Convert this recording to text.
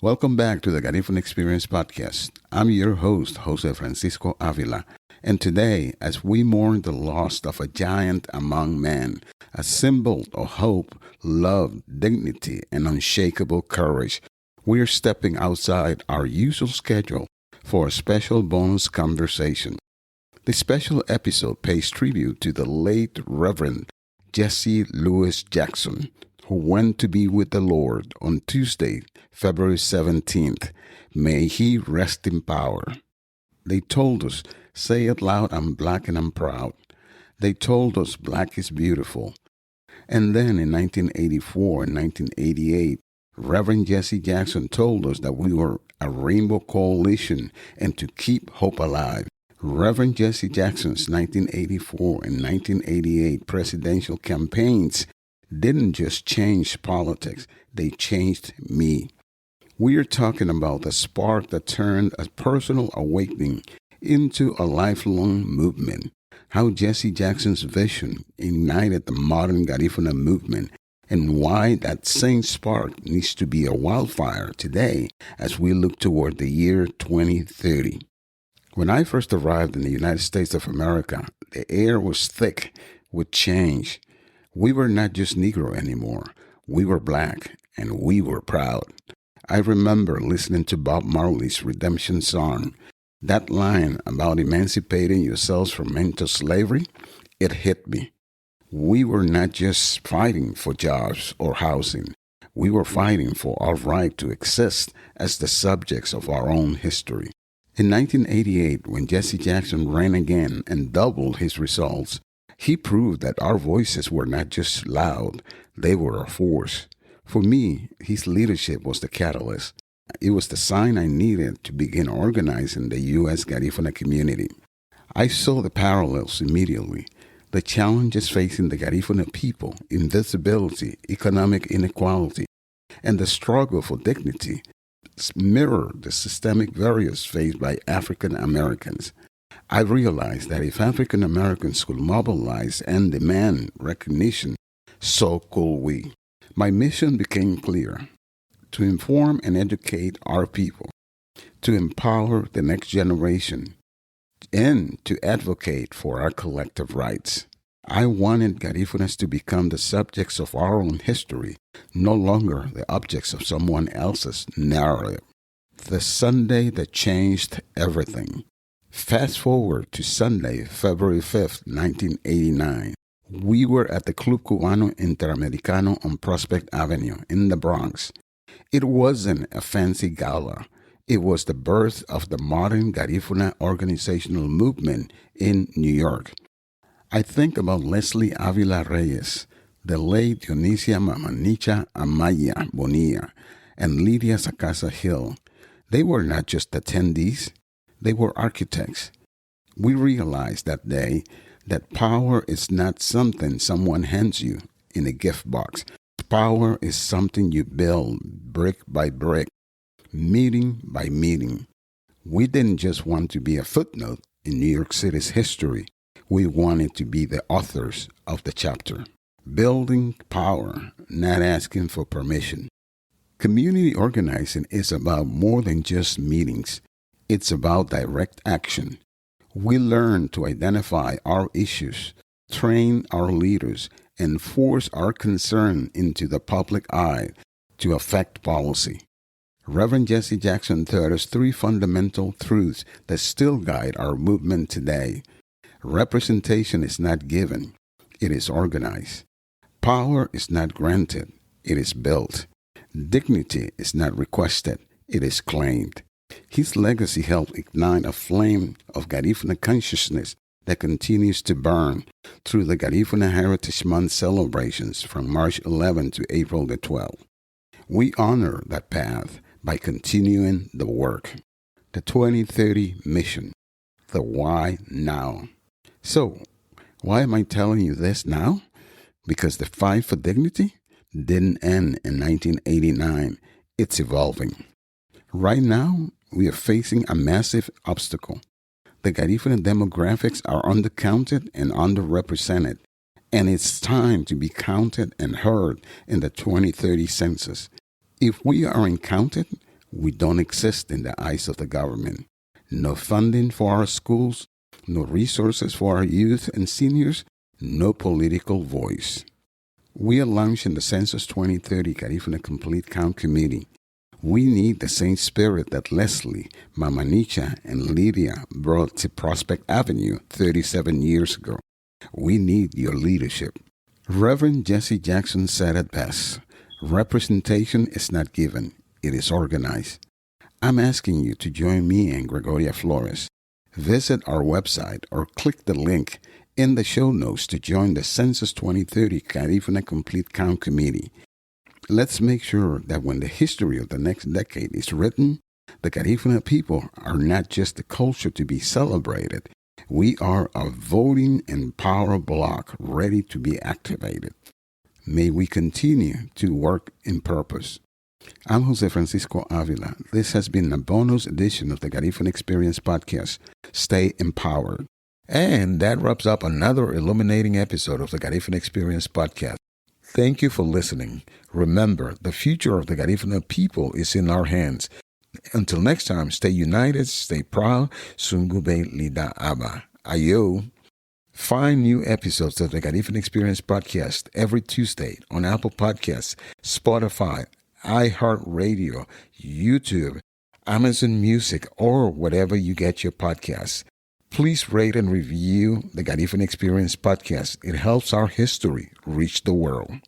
Welcome back to the Garifuna Experience Podcast. I'm your host, José Francisco Ávila, and today, as we mourn the loss of a giant among men, a symbol of hope, love, dignity, and unshakable courage, we're stepping outside our usual schedule for a special bonus conversation. The special episode pays tribute to the late Reverend Jesse Louis Jackson, who went to be with the Lord on Tuesday, February 17th. May he rest in power. They told us, say it loud, I'm black and I'm proud. They told us black is beautiful. And then in 1984 and 1988, Reverend Jesse Jackson told us that we were a rainbow coalition and to keep hope alive. Reverend Jesse Jackson's 1984 and 1988 presidential campaigns didn't just change politics, they changed me. We are talking about the spark that turned a personal awakening into a lifelong movement, how Jesse Jackson's vision ignited the modern Garifuna movement, and why that same spark needs to be a wildfire today as we look toward the year 2030. When I first arrived in the United States of America, the air was thick with change. We were not just Negro anymore. We were black, and we were proud. I remember listening to Bob Marley's Redemption song. That line about emancipating yourselves from mental slavery, it hit me. We were not just fighting for jobs or housing. We were fighting for our right to exist as the subjects of our own history. In 1988, when Jesse Jackson ran again and doubled his results, he proved that our voices were not just loud, they were a force. For me, his leadership was the catalyst. It was the sign I needed to begin organizing the U.S. Garifuna community. I saw the parallels immediately. The challenges facing the Garifuna people, invisibility, economic inequality, and the struggle for dignity mirror the systemic barriers faced by African Americans. I realized that if African Americans could mobilize and demand recognition, so could we. My mission became clear: to inform and educate our people, to empower the next generation, and to advocate for our collective rights. I wanted Garifunas to become the subjects of our own history, no longer the objects of someone else's narrative. The Sunday that changed everything. Fast forward to Sunday, February 5th, 1989. We were at the Club Cubano Interamericano on Prospect Avenue in the Bronx. It wasn't a fancy gala. It was the birth of the modern Garifuna organizational movement in New York. I think about Leslie Avila Reyes, the late Dionisia Mama Nicha, Amaya Bonilla, and Lydia Sacaza-Hill. They were not just attendees, they were architects. We realized that day that power is not something someone hands you in a gift box. Power is something you build brick by brick, meeting by meeting. We didn't just want to be a footnote in New York City's history. We wanted to be the authors of the chapter. Building power, not asking for permission. Community organizing is about more than just meetings. It's about direct action. We learn to identify our issues, train our leaders, and force our concern into the public eye to affect policy. Reverend Jesse Jackson taught us three fundamental truths that still guide our movement today. Representation is not given, it is organized. Power is not granted, it is built. Dignity is not requested, it is claimed. His legacy helped ignite a flame of Garifuna consciousness that continues to burn through the Garifuna Heritage Month celebrations from March 11 to April the 12th. We honor that path by continuing the work. The 2030 mission. The why now. So, why am I telling you this now? Because the fight for dignity didn't end in 1989. It's evolving. Right now, we are facing a massive obstacle. The Garifuna demographics are undercounted and underrepresented, and it's time to be counted and heard in the 2030 census. If we aren't counted, We don't exist in the eyes of the government. No funding for our schools, no resources for our youth and seniors, no political voice. We are launching the Census 2030 Garifuna Complete Count Committee. We need the same spirit that Leslie, Mama Nicha, and Lydia brought to Prospect Avenue 37 years ago. We need your leadership. Reverend Jesse Jackson said it best, representation is not given, it is organized. I'm asking you to join me and Gregoria Flores. Visit our website or click the link in the show notes to join the Census 2030 Garifuna Complete Count Committee. Let's make sure that when the history of the next decade is written, the Garifuna people are not just a culture to be celebrated. We are a voting and power block ready to be activated. May we continue to work in purpose. I'm José Francisco Ávila. This has been a bonus edition of the Garifuna Experience podcast. Stay empowered. And that wraps up another illuminating episode of the Garifuna Experience podcast. Thank you for listening. Remember, the future of the Garifuna people is in our hands. Until next time, stay united, stay proud. Sungube Lida Aba. Ayo. Find new episodes of the Garifuna Experience podcast every Tuesday on Apple Podcasts, Spotify, iHeartRadio, YouTube, Amazon Music, or whatever you get your podcasts. Please rate and review the Garifuna Experience podcast. It helps our history reach the world.